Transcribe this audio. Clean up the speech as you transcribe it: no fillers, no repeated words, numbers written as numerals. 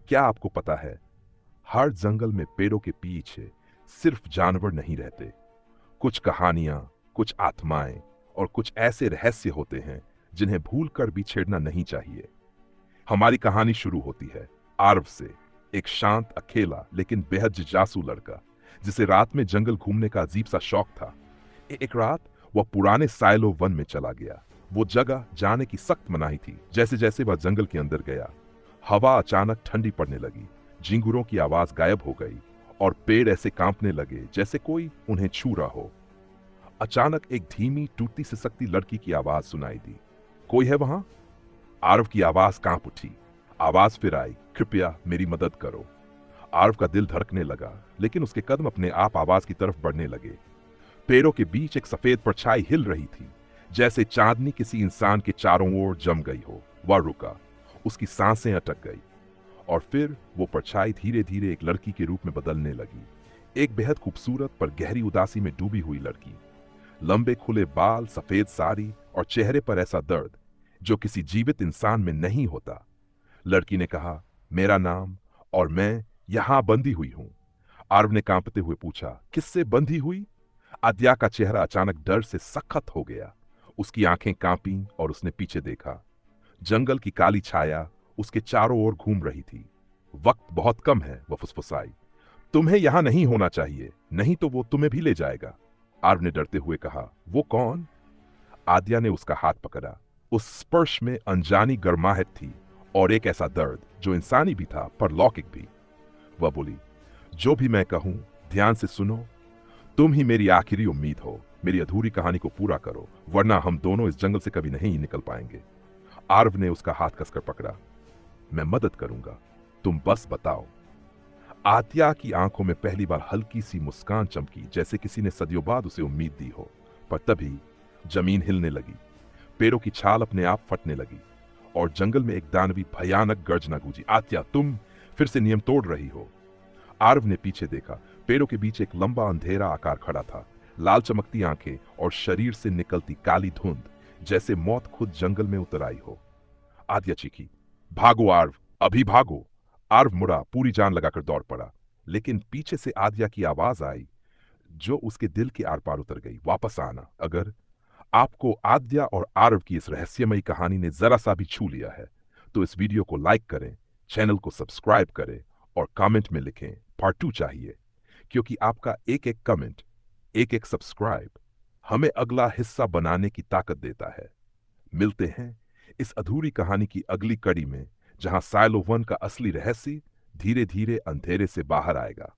क्या आपको पता है, हर जंगल में पेड़ों के पीछे सिर्फ जानवर नहीं रहते। कुछ कहानियां, कुछ आत्माएं और कुछ ऐसे रहस्य होते हैं जिन्हें भूलकर भी छेड़ना नहीं चाहिए। हमारी कहानी शुरू होती है आरव से, एक शांत, अकेला लेकिन बेहद जिज्ञासु लड़का जिसे रात में जंगल घूमने का अजीब सा शौक था। एक रात वह पुराने साइलो वन में चला गया। वो जगह जाने की सख्त मनाही थी। जैसे जैसे वह जंगल के अंदर गया, हवा अचानक ठंडी पड़ने लगी, झिंगुरों की आवाज गायब हो गई और पेड़ ऐसे कांपने लगे जैसे कोई उन्हें छू रहा हो। अचानक एक धीमी, टूटती सिसकती लड़की की आवाज सुनाई दी। कोई है वहां? आरव की आवाज कांप उठी। आवाज फिर आई, कृपया मेरी मदद करो। आरव का दिल धड़कने लगा, लेकिन उसके कदम अपने आप आवाज की तरफ बढ़ने लगे। पेड़ों के बीच एक सफेद परछाई हिल रही थी, जैसे चांदनी किसी इंसान के चारों ओर जम गई हो। वह रुका, उसकी सांसें अटक गई और फिर वो परछाई धीरे धीरे एक लड़की के रूप में बदलने लगी। एक बेहद खूबसूरत पर गहरी उदासी में डूबी हुई लड़की। लंबे खुले बाल, सफेद साड़ी और चेहरे पर ऐसा दर्द जो किसी जीवित इंसान में नहीं होता। लड़की ने कहा, मेरा नाम और मैं यहां बंधी हुई हूं। आरव ने कांपते हुए पूछा, किससे बंधी हुई? आद्या का चेहरा अचानक डर से सख्त हो गया। उसकी आंखें कांपीं और उसने पीछे देखा। जंगल की काली छाया उसके चारों ओर घूम रही थी। वक्त बहुत कम है, वह फुसफुसाई। तुम्हें यहां नहीं होना चाहिए, नहीं तो वो तुम्हें भी ले जाएगा। आर्व ने डरते हुए कहा, वो कौन? आद्या ने उसका हाथ पकड़ा। उस स्पर्श में अनजानी गर्माहट थी और एक ऐसा दर्द जो इंसानी भी था पर लौकिक भी। वह बोली, जो भी मैं कहूं ध्यान से सुनो। तुम ही मेरी आखिरी उम्मीद हो। मेरी अधूरी कहानी को पूरा करो, वरना हम दोनों इस जंगल से कभी नहीं निकल पाएंगे। आर्व ने उसका हाथ कसकर पकड़ा। मैं मदद करूंगा, तुम बस बताओ। आत्या की आंखों में पहली बार हल्की सी मुस्कान चमकी, जैसे किसी ने सदियों बाद उसे उम्मीद दी हो। पर तभी जमीन हिलने लगी, पेड़ों की छाल अपने आप फटने लगी और जंगल में एक दानवी भयानक गर्जना गूंजी। आत्या, तुम फिर से नियम तोड़ रही हो। आर्व ने पीछे देखा। पेड़ों के बीच एक लंबा अंधेरा आकार खड़ा था, लाल चमकती आंखें और शरीर से निकलती काली धुंध, जैसे मौत खुद जंगल में उतर आई हो। आद्या चीखी, भागो आर्व, अभी भागो। आर्व मुड़ा, पूरी जान लगाकर दौड़ पड़ा, लेकिन पीछे से आद्या की आवाज आई जो उसके दिल के आर पार उतर गई, वापस आना। अगर आपको आद्या और आर्व की इस रहस्यमयी कहानी ने जरा सा भी छू लिया है तो इस वीडियो को लाइक करें, चैनल को सब्सक्राइब करें और कमेंट में लिखें पार्ट 2 चाहिए, क्योंकि आपका एक एक कमेंट, एक एक सब्सक्राइब हमें अगला हिस्सा बनाने की ताकत देता है। मिलते हैं इस अधूरी कहानी की अगली कड़ी में, जहां साइलो वन का असली रहस्य धीरे धीरे अंधेरे से बाहर आएगा।